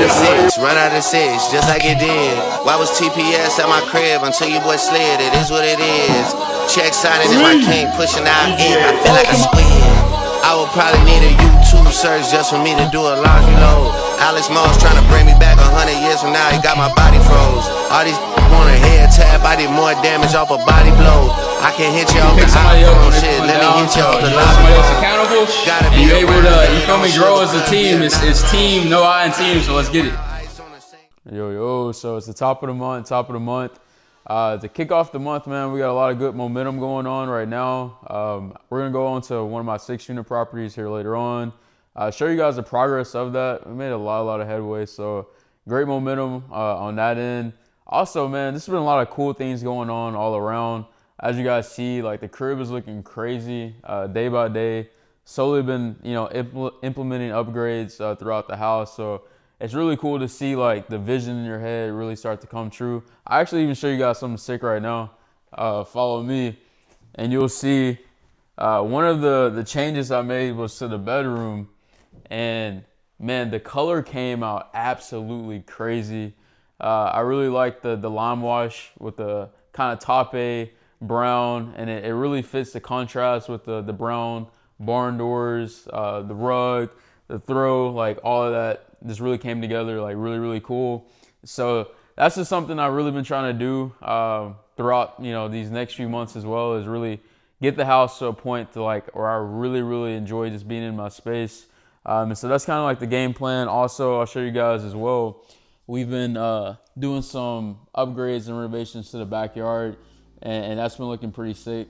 of six, run out of six, just like it did. Why was TPS at my crib until you boy slid? It is what it is. Check signing is my king, pushing out ink. I feel like a squid. I would probably need a YouTube search just for me to do a laundry load. Alex Moss trying to bring me back 100 years from now. He got my body froze. All these on a head tap, I did more damage off a body blow. I can hit you off the iPhone shit. Let me hit you off the lobby. Somebody else accountable. And you able to, you feel me, grow as a team. It's team, no I in team. So let's get it. Yo, so it's the top of the month. To kick off the month, man, we got a lot of good momentum going on right now. We're going to go on to one of my 6-unit properties here later on. Show you guys the progress of that. We made a lot of headway, so great momentum on that end. Also, man, this has been a lot of cool things going on all around. As you guys see, like the crib is looking crazy day by day. Slowly been, implementing upgrades throughout the house. So it's really cool to see like the vision in your head really start to come true. I actually even show you guys something sick right now. Follow me and you'll see one of the changes I made was to the bedroom, and man, the color came out absolutely crazy. I really like the lime wash with the kind of top A brown, and it really fits the contrast with the brown barn doors, the rug, the throw, like all of that just really came together like really cool. So that's just something I've really been trying to do throughout these next few months as well, is really get the house to a point to like where I really enjoy just being in my space. And so that's kind of like the game plan. Also, I'll show you guys as well. We've been doing some upgrades and renovations to the backyard, and that's been looking pretty sick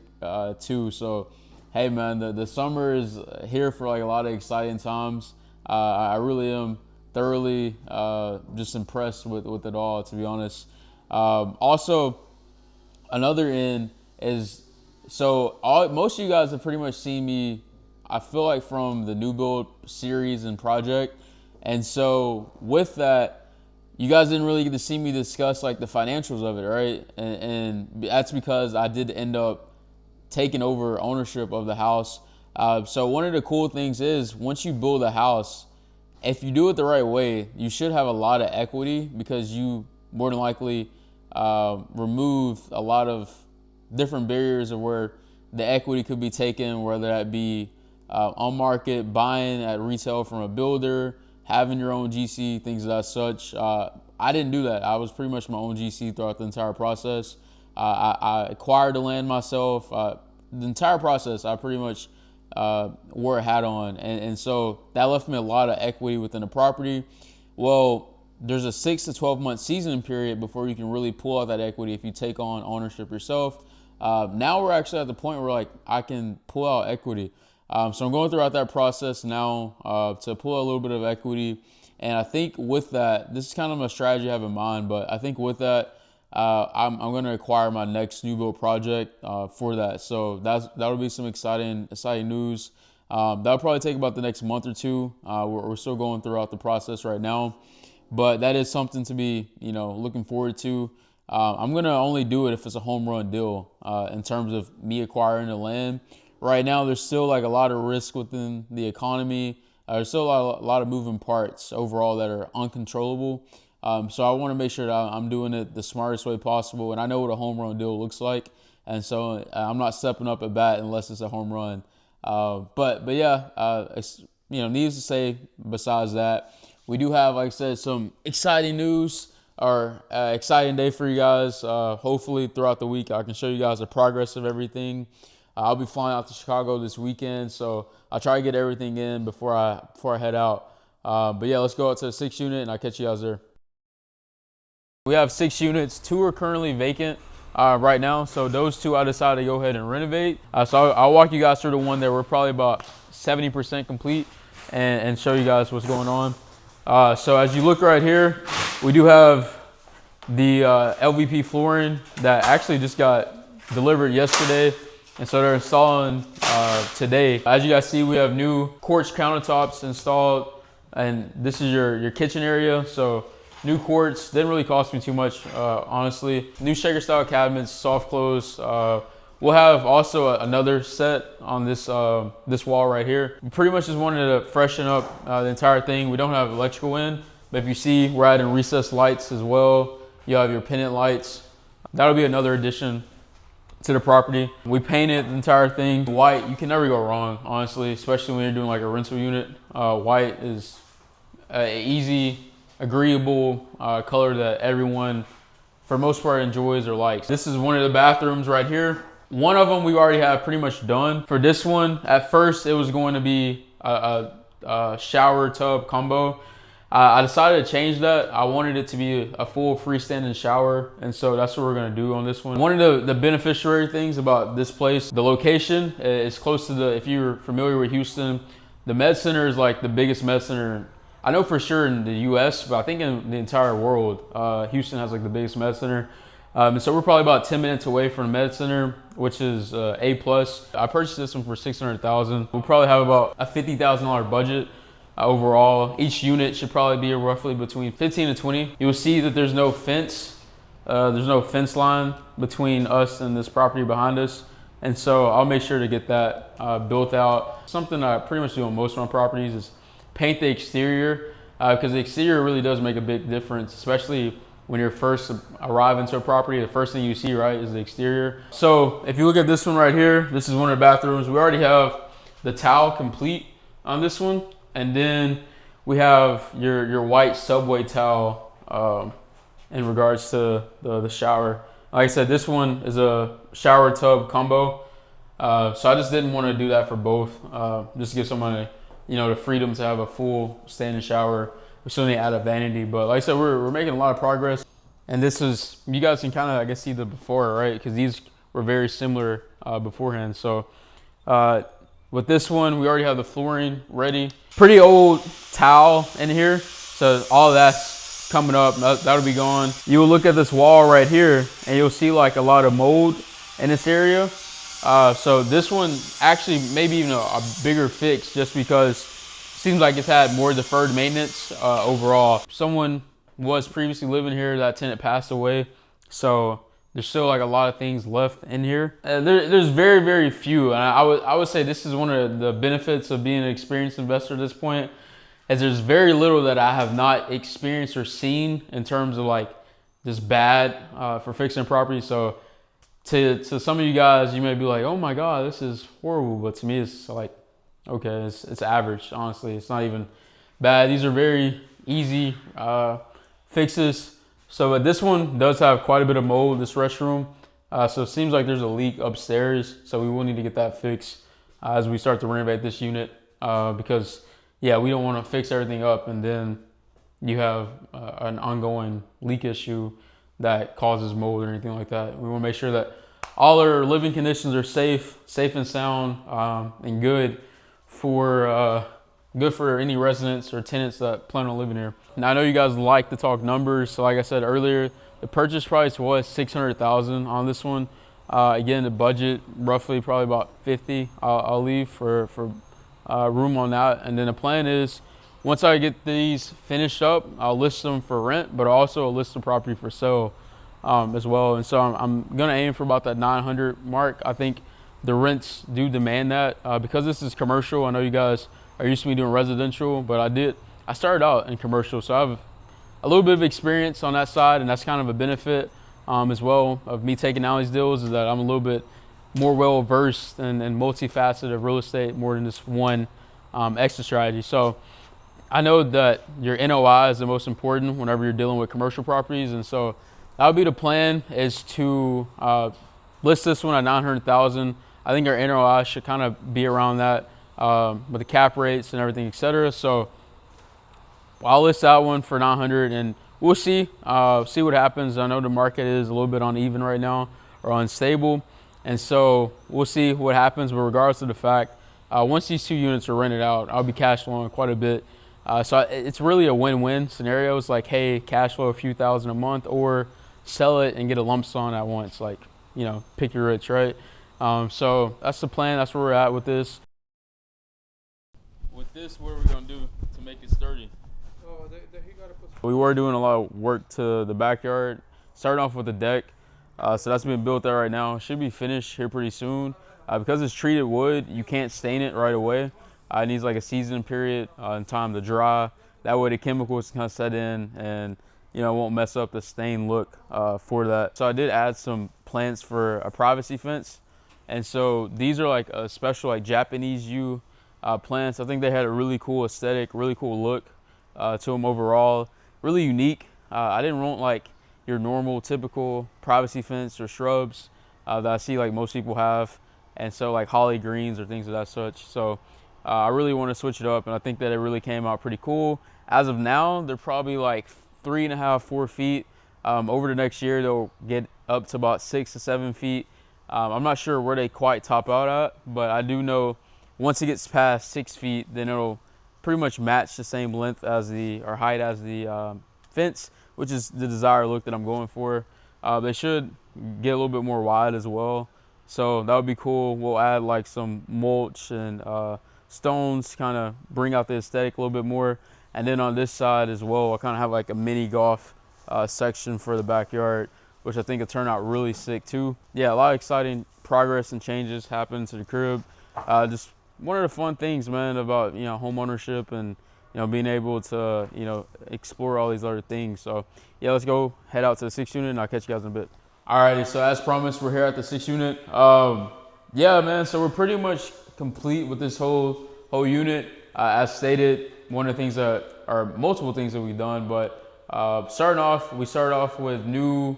too. So, hey man, the summer is here for like a lot of exciting times. I really am thoroughly just impressed with it all, to be honest. Also, another end is, so most of you guys have pretty much seen me, I feel like, from the new build series and project. And so with that, you guys didn't really get to see me discuss like the financials of it, right? And that's because I did end up taking over ownership of the house. So one of the cool things is, once you build a house, if you do it the right way, you should have a lot of equity, because you more than likely remove a lot of different barriers of where the equity could be taken, whether that be on market, buying at retail from a builder, having your own GC, things of that such. I didn't do that. I was pretty much my own GC throughout the entire process. I acquired the land myself. The entire process, I pretty much wore a hat on. And so that left me a lot of equity within the property. Well, there's a 6 to 12 month seasoning period before you can really pull out that equity if you take on ownership yourself. Now we're actually at the point where like I can pull out equity. So I'm going throughout that process now to pull out a little bit of equity. And I think with that, this is kind of a strategy I have in mind, but I think with that, I'm going to acquire my next new build project for that. So that'll be some exciting news. That'll probably take about the next month or two. We're still going throughout the process right now, but that is something to be, looking forward to. I'm going to only do it if it's a home run deal in terms of me acquiring the land. Right now, there's still like a lot of risk within the economy. There's still a lot of moving parts overall that are uncontrollable. So I want to make sure that I'm doing it the smartest way possible. And I know what a home run deal looks like. And so I'm not stepping up at bat unless it's a home run. But yeah, needless to say, besides that, we do have, like I said, some exciting news, or exciting day for you guys. Hopefully throughout the week, I can show you guys the progress of everything. I'll be flying out to Chicago this weekend, so I'll try to get everything in before I head out. But yeah, let's go out to the 6 unit, and I'll catch you guys there. We have 6 units. 2 are currently vacant right now, so those 2 I decided to go ahead and renovate. So I'll walk you guys through the one that we're probably about 70% complete and show you guys what's going on. So as you look right here, we do have the LVP flooring that actually just got delivered yesterday. And so they're installing today. As you guys see, we have new quartz countertops installed, and this is your kitchen area. So new quartz, didn't really cost me too much, honestly. New shaker style cabinets, soft close. We'll have also another set on this wall right here. We pretty much just wanted to freshen up the entire thing. We don't have electrical in, But if you see, we're adding recessed lights as well. You have your pendant lights. That'll be another addition to the property. We painted the entire thing white. You can never go wrong, honestly, especially when you're doing like a rental unit. White is an easy, agreeable color that everyone, for the most part, enjoys or likes. This is one of the bathrooms right here. One of them we already have pretty much done. For this one, at first it was going to be a shower tub combo. I decided to change that. I wanted it to be a full freestanding shower, and so that's what we're gonna do on this one. One of the beneficiary things about this place, the location is close to the, if you're familiar with Houston, the med center is like the biggest med center, I know for sure in the US, but I think in the entire world, Houston has like the biggest med center. And so we're probably about 10 minutes away from the med center, which is A+. I purchased this one for $600,000. We'll probably have about a $50,000 budget. Overall, each unit should probably be roughly between 15 to 20. You'll see that there's no fence. There's no fence line between us and this property behind us. And so I'll make sure to get that built out. Something I pretty much do on most of my properties is paint the exterior, because the exterior really does make a big difference, especially when you're first arrive into a property. The first thing you see, right, is the exterior. So if you look at this one right here, this is one of the bathrooms. We already have the towel complete on this one. And then we have your white subway towel in regards to the shower. Like I said, this one is a shower tub combo. So I just didn't want to do that for both. Just to give somebody, the freedom to have a full standing shower. We still need to add a vanity. But like I said, we're making a lot of progress. And this is, you guys can kind of, I guess, see the before, right? Because these were very similar beforehand. So with this one, we already have the flooring ready. Pretty old towel in here, so all that's coming up. That'll be gone. You will look at this wall right here, and you'll see like a lot of mold in this area. So this one actually maybe even a bigger fix, just because it seems like it's had more deferred maintenance overall. Someone was previously living here. That tenant passed away, so there's still like a lot of things left in here. There's very, very few. And I would say this is one of the benefits of being an experienced investor at this point, is there's very little that I have not experienced or seen in terms of like this bad for fixing property. So to some of you guys, you may be like, oh my God, this is horrible. But to me, it's like, okay, it's average, honestly. It's not even bad. These are very easy fixes. So this one does have quite a bit of mold, this restroom. So it seems like there's a leak upstairs. So we will need to get that fixed as we start to renovate this unit. Because yeah, we don't want to fix everything up and then you have an ongoing leak issue that causes mold or anything like that. We want to make sure that all our living conditions are safe and sound, and good for any residents or tenants that plan on living here. Now I know you guys like to talk numbers, so like I said earlier, the purchase price was $600,000 on this one. Again, the budget roughly probably about 50. I'll leave for room on that, and then the plan is once I get these finished up, I'll list them for rent, but also I'll list the property for sale as well. And so I'm gonna aim for about that 900 mark. I think the rents do demand that because this is commercial. I know you guys are used to me doing residential, but I started out in commercial, so I have a little bit of experience on that side, and that's kind of a benefit as well of me taking out these deals, is that I'm a little bit more well versed and multifaceted of real estate more than this one exit strategy. So I know that your NOI is the most important whenever you're dealing with commercial properties, and so that would be the plan, is to list this one at 900,000. I think our NOI should kind of be around that with the cap rates and everything, etc. So I'll list that one for 900, and we'll see what happens. I know the market is a little bit uneven right now, or unstable, and so we'll see what happens. But regardless of the fact, once these two units are rented out, I'll be cash flowing quite a bit. So it's really a win-win scenario. It's like, hey, cash flow a few thousand a month, or sell it and get a lump sum at once. Like, pick your rich, right? So that's the plan. That's where we're at with this. With this, what are we gonna do to make it sturdy? We were doing a lot of work to the backyard, starting off with the deck. So that's being built there right now. Should be finished here pretty soon. Because it's treated wood, you can't stain it right away. It needs like a seasoning period and time to dry. That way the chemicals kind of set in and, you know, it won't mess up the stain look for that. So I did add some plants for a privacy fence. And so these are like a special like Japanese yew plants. I think they had a really cool aesthetic, really cool look to them overall. Really unique. I didn't want like your normal typical privacy fence or shrubs that I see like most people have. And so like holly greens or things of that such. So I really want to switch it up, and I think that it really came out pretty cool. As of now, they're probably like 3.5, 4 feet. Over the next year, they'll get up to about 6 to 7 feet. I'm not sure where they quite top out at, but I do know once it gets past 6 feet, then it'll pretty much match the same length as or height as the fence, which is the desired look that I'm going for. They should get a little bit more wide as well, so that would be cool. We'll add like some mulch and stones, kind of bring out the aesthetic a little bit more. And then on this side as well, I kind of have like a mini golf section for the backyard, which I think will turn out really sick too. Yeah, a lot of exciting progress and changes happened to the crib. Just one of the fun things, man, about, you know, home ownership and, you know, being able to, you know, explore all these other things. So yeah, let's go head out to the 6th unit and I'll catch you guys in a bit. Alrighty, so as promised, we're here at the 6th unit. Yeah, man, so we're pretty much complete with this whole unit. As stated, one of the things that are multiple things that we've done, but we started off with new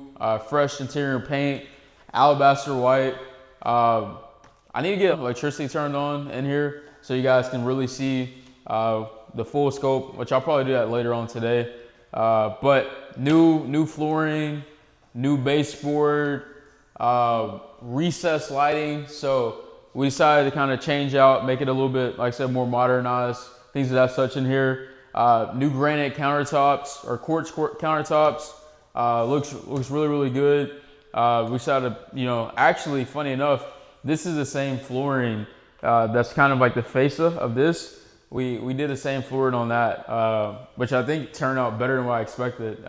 fresh interior paint, alabaster white. I need to get electricity turned on in here so you guys can really see the full scope, which I'll probably do that later on today. But new flooring, new baseboard, recessed lighting. So we decided to kind of change out, make it a little bit, like I said, more modernized, things of that such in here. New granite countertops or quartz countertops. Looks really, really good. We decided to, you know, actually, funny enough, this is the same flooring that's kind of like the fascia of this. We did the same flooring on that, which I think turned out better than what I expected.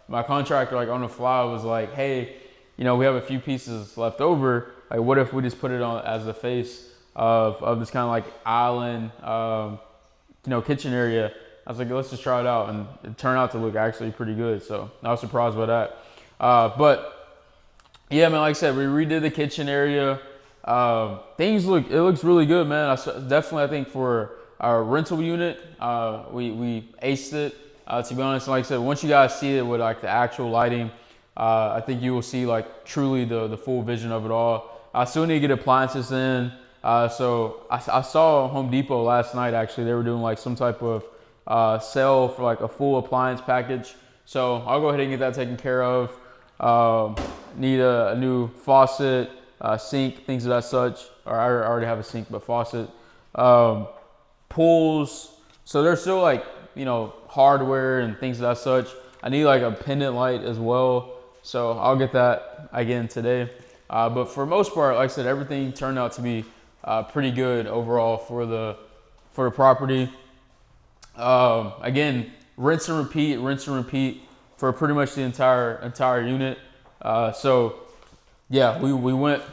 My contractor, like on the fly, was like, hey, you know, we have a few pieces left over. Like, what if we just put it on as the face of this kind of like island, you know, kitchen area? I was like, let's just try it out, and it turned out to look actually pretty good. So I was surprised by that. But yeah, man, like I said, we redid the kitchen area. It looks really good, man. Definitely, I think for our rental unit, we aced it. To be honest, like I said, once you guys see it with like the actual lighting, I think you will see like truly the full vision of it all. I still need to get appliances in. So I saw Home Depot last night, actually. They were doing like some type of sale for like a full appliance package. So I'll go ahead and get that taken care of. Need a new faucet, sink, things of that such. Or I already have a sink, but faucet. Pools. So there's still like, you know, hardware and things of that such. I need like a pendant light as well. So I'll get that again today. But for the most part, like I said, everything turned out to be pretty good overall for the property. Again, rinse and repeat for pretty much the entire unit. So yeah, we went,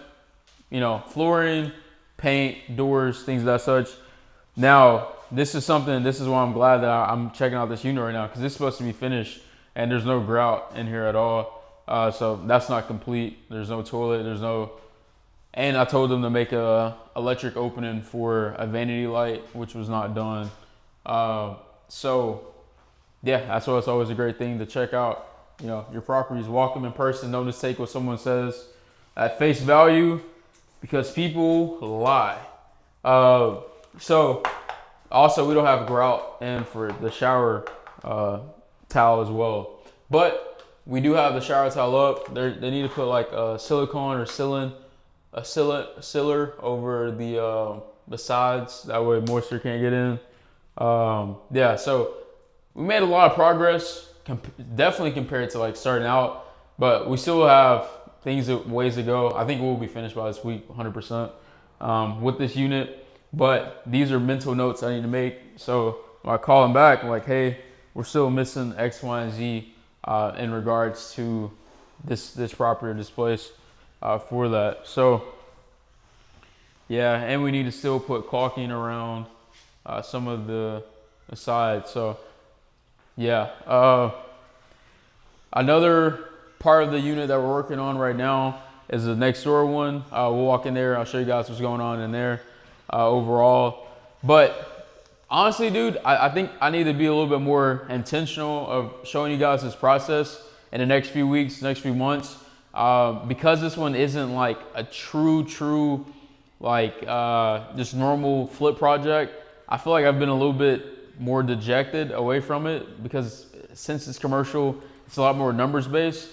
you know, flooring, paint, doors, things of that such. Now, this is why I'm glad that I'm checking out this unit right now, because this is supposed to be finished and there's no grout in here at all. So that's not complete. There's no toilet, and I told them to make a electric opening for a vanity light, which was not done. So yeah, that's why it's always a great thing to check out, you know, your properties. Walk them in person. Don't just take what someone says at face value, because people lie. So also, we don't have grout in for the shower towel as well, but we do have the shower towel up. They need to put like a silicone or sealer over the sides. That way moisture can't get in. Yeah, so we made a lot of progress, definitely compared to like starting out, but we still have ways to go. I think we'll be finished by this week, 100%, with this unit. But these are mental notes I need to make. So when I call them back, I'm like, hey, we're still missing X, Y, and Z in regards to this property or this place for that. So yeah, and we need to still put caulking around some of the sides. So Yeah. Another part of the unit that we're working on right now is the next door one. We'll walk in there. I'll show you guys what's going on in there overall. But honestly, dude, I think I need to be a little bit more intentional of showing you guys this process in the next few weeks, next few months. Because this one isn't like a true like just normal flip project. I feel like I've been a little bit more dejected away from it because since it's commercial, it's a lot more numbers based.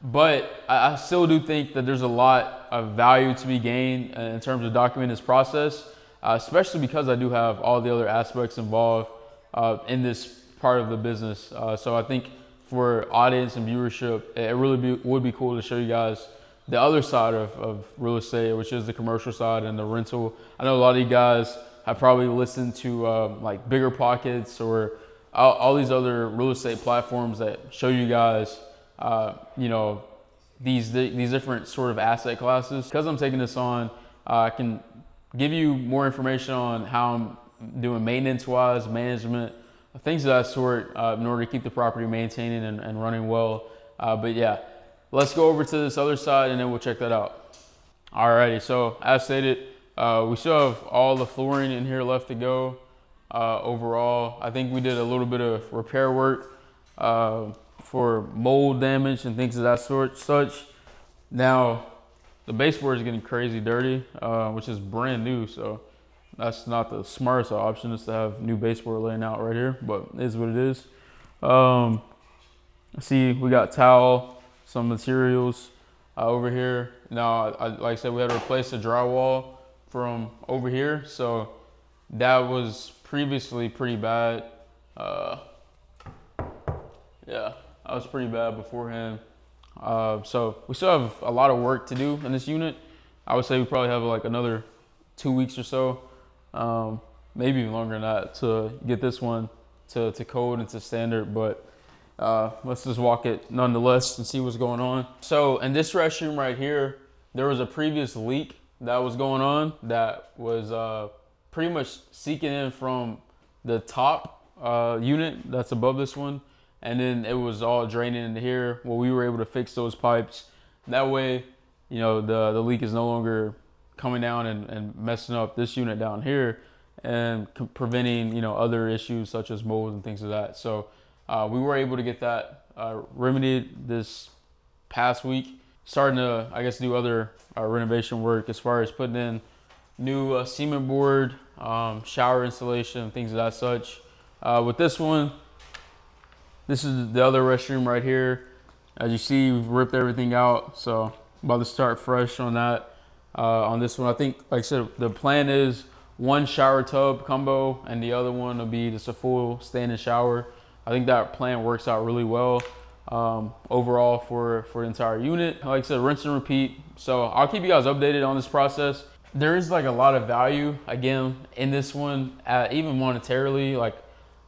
But I still do think that there's a lot of value to be gained in terms of documenting this process, especially because I do have all the other aspects involved in this part of the business. So I think for audience and viewership, it really would be cool to show you guys the other side of real estate, which is the commercial side and the rental. I know a lot of you guys have probably listened to like Bigger Pockets or all these other real estate platforms that show you guys, you know, these different sort of asset classes. Because I'm taking this on, I can give you more information on how I'm doing maintenance-wise, management, things of that sort, in order to keep the property maintaining and running well. But yeah, let's go over to this other side and then we'll check that out. Alrighty, so as stated, we still have all the flooring in here left to go. Overall, I think we did a little bit of repair work for mold damage and things of that such. Now, the baseboard is getting crazy dirty, which is brand new, so that's not the smartest option, is to have new baseboard laying out right here, but it is what it is. See, we got towel, some materials over here. Now, like I said, we had to replace the drywall from over here, so that was previously pretty bad. Yeah, that was pretty bad beforehand. So we still have a lot of work to do in this unit. I would say we probably have like another 2 weeks or so, maybe even longer than that, to get this one to code and to standard. But let's just walk it nonetheless and see what's going on. So in this restroom right here, there was a previous leak that was going on that was pretty much seeking in from the top unit that's above this one, and then it was all draining into here. Well, we were able to fix those pipes. That way, you know, the leak is no longer coming down and messing up this unit down here and preventing, you know, other issues such as mold and things of that. So we were able to get that remedied this past week. Starting to, I guess, do other renovation work as far as putting in new cement board, shower installation, things of that such. With this one, this is the other restroom right here. As you see, we've ripped everything out, so about to start fresh on that. On this one, I think, like I said, the plan is one shower tub combo and the other one will be just a full standing shower. I think that plan works out really well overall for the entire unit. Like I said, rinse and repeat. So I'll keep you guys updated on this process. There is like a lot of value again in this one, even monetarily. Like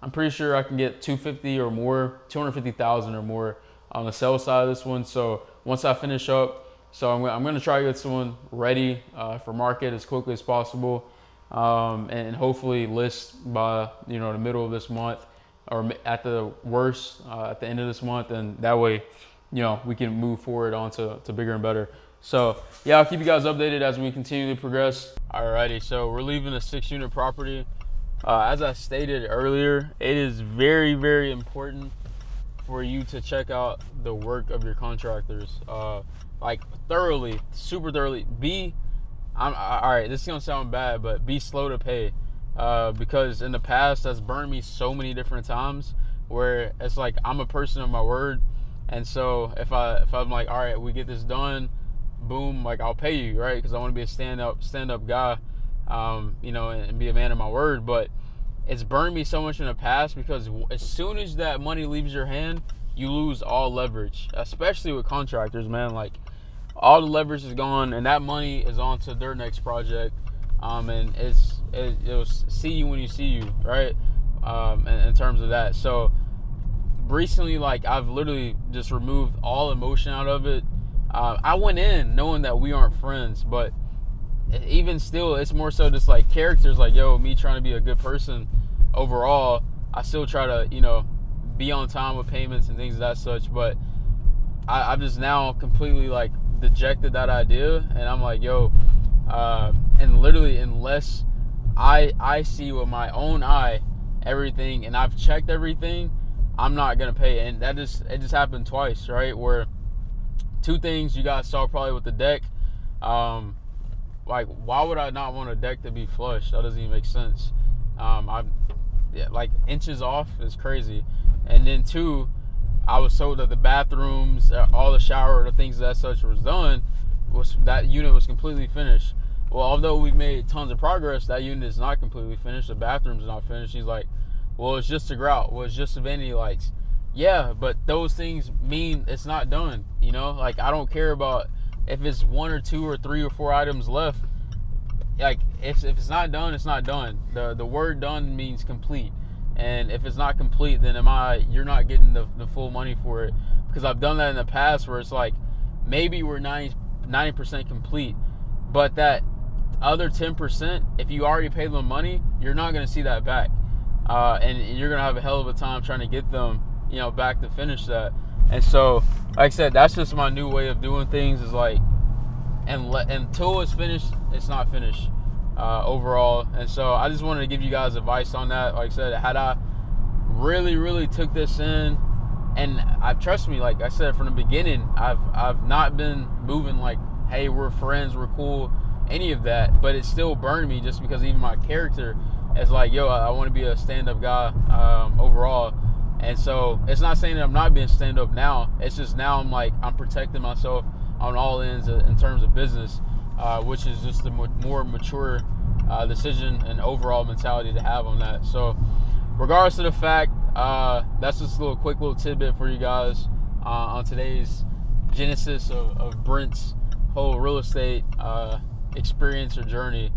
I'm pretty sure I can get 250 or more, 250,000 or more on the sales side of this one. So once I finish up, so I'm going to try to get someone ready for market as quickly as possible, and hopefully list by, you know, the middle of this month, or at the worst at the end of this month, and that way, you know, we can move forward on to bigger and better. So yeah, I'll keep you guys updated as we continue to progress. Alrighty, so we're leaving a 6-unit property. As I stated earlier, it is very, very important for you to check out the work of your contractors, like thoroughly, super thoroughly. All right, this is gonna sound bad, but be slow to pay, because in the past that's burned me so many different times where it's like I'm a person of my word, and so if I'm like, all right, we get this done, boom, like I'll pay you, right? Because I want to be a stand up guy, you know, and be a man of my word. But it's burned me so much in the past because as soon as that money leaves your hand, you lose all leverage, especially with contractors, man. Like all the leverage is gone and that money is on to their next project, and it'll see you when you see you, right? In terms of that. So recently, like I've literally just removed all emotion out of it. I went in knowing that we aren't friends, but even still, it's more so just like characters, like, yo, me trying to be a good person overall. I still try to, you know, be on time with payments and things of that such. But I'm just now completely like dejected that idea, and I'm like, yo, and literally unless I see with my own eye everything and I've checked everything, I'm not gonna pay. And it just happened twice, right? Where two things you guys saw probably with the deck. Like, why would I not want a deck to be flush? That doesn't even make sense. Like inches off is crazy. And then two, I was told that the bathrooms, all the shower, the things that such was done, that unit was completely finished. Well, although we've made tons of progress, that unit is not completely finished. The bathroom's not finished. He's like, well, it's just a grout. Well, it's just the vanity lights. Yeah, but those things mean it's not done. You know, like I don't care about if it's 1 or 2 or 3 or 4 items left. Like if it's not done, it's not done. The word done means complete. And if it's not complete, then you're not getting the full money for it. Because I've done that in the past where it's like maybe we're 90% complete, but that other 10%, if you already paid them money, you're not going to see that back. And you're going to have a hell of a time trying to get them, you know, back to finish that. And so, like I said, that's just my new way of doing things is like, until it's finished, it's not finished overall. And so I just wanted to give you guys advice on that. Like I said, had I really took this in, and trust me, like I said from the beginning, I've not been moving like, hey, we're friends, we're cool, any of that, but it still burned me just because even my character is like, yo, I want to be a stand-up guy overall. And so it's not saying that I'm not being stand-up now. It's just now I'm protecting myself on all ends in terms of business, which is just the more mature decision and overall mentality to have on that. So regardless of the fact, that's just a quick little tidbit for you guys on today's genesis of Brent's whole real estate experience or journey.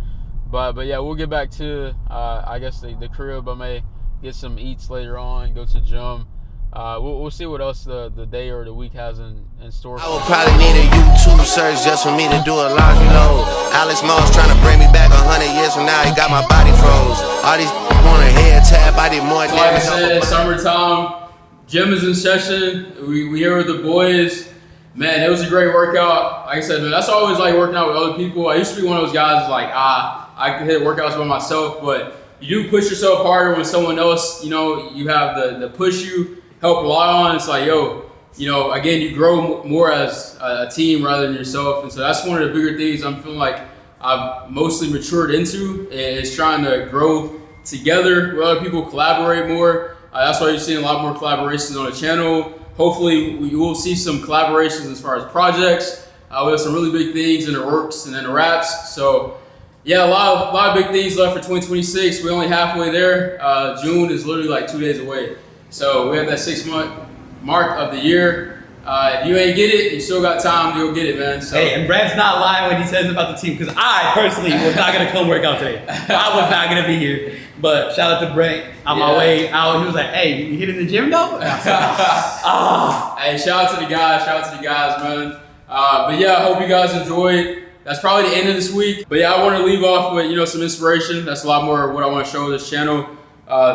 But yeah, we'll get back to I guess the crib. I may get some eats later on, go to the gym. We'll see what else the day or the week has in store. I would probably need a YouTube search just for me to do a laundry load. Alex Moss trying to bring me back 100 years from now. He got my body froze. All these on a head tap. I did more damage. Like I said, summertime, gym is in session. We here with the boys. Man, it was a great workout. Like I said, man, that's always like working out with other people. I used to be one of those guys like, I could hit workouts by myself, but you do push yourself harder when someone else, you know, you have the push you, help rely on. It's like, yo, you know, again, you grow more as a team rather than yourself. And so that's one of the bigger things I'm feeling like I've mostly matured into, is trying to grow together with other people, collaborate more. That's why you're seeing a lot more collaborations on the channel. Hopefully we will see some collaborations as far as projects. We have some really big things in the works and in the wraps. So yeah, a lot of big things left for 2026. We're only halfway there. June is literally like 2 days away. So we have that 6-month mark of the year. If you ain't get it, you still got time to go get it, man. So. Hey, and Brad's not lying when he says about the team, because I personally was not going to come work out today. I was not going to be here. But shout out to Brent on my way out. He was like, hey, you hitting the gym though? And I said, Hey, shout out to the guys, man. But yeah, I hope you guys enjoyed. That's probably the end of this week. But yeah, I want to leave off with, you know, some inspiration. That's a lot more of what I want to show this channel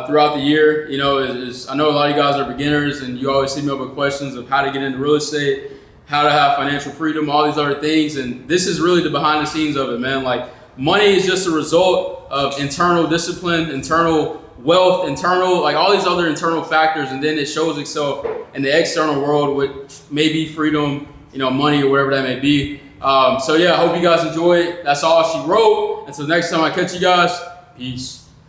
throughout the year. You know, I know a lot of you guys are beginners and you always see me up with questions of how to get into real estate, how to have financial freedom, all these other things. And this is really the behind the scenes of it, man. Like, money is just a result of internal discipline, internal wealth, internal, like all these other internal factors. And then it shows itself in the external world, which may be freedom, you know, money or whatever that may be. So yeah, I hope you guys enjoy it. That's all she wrote. Until next time I catch you guys, peace.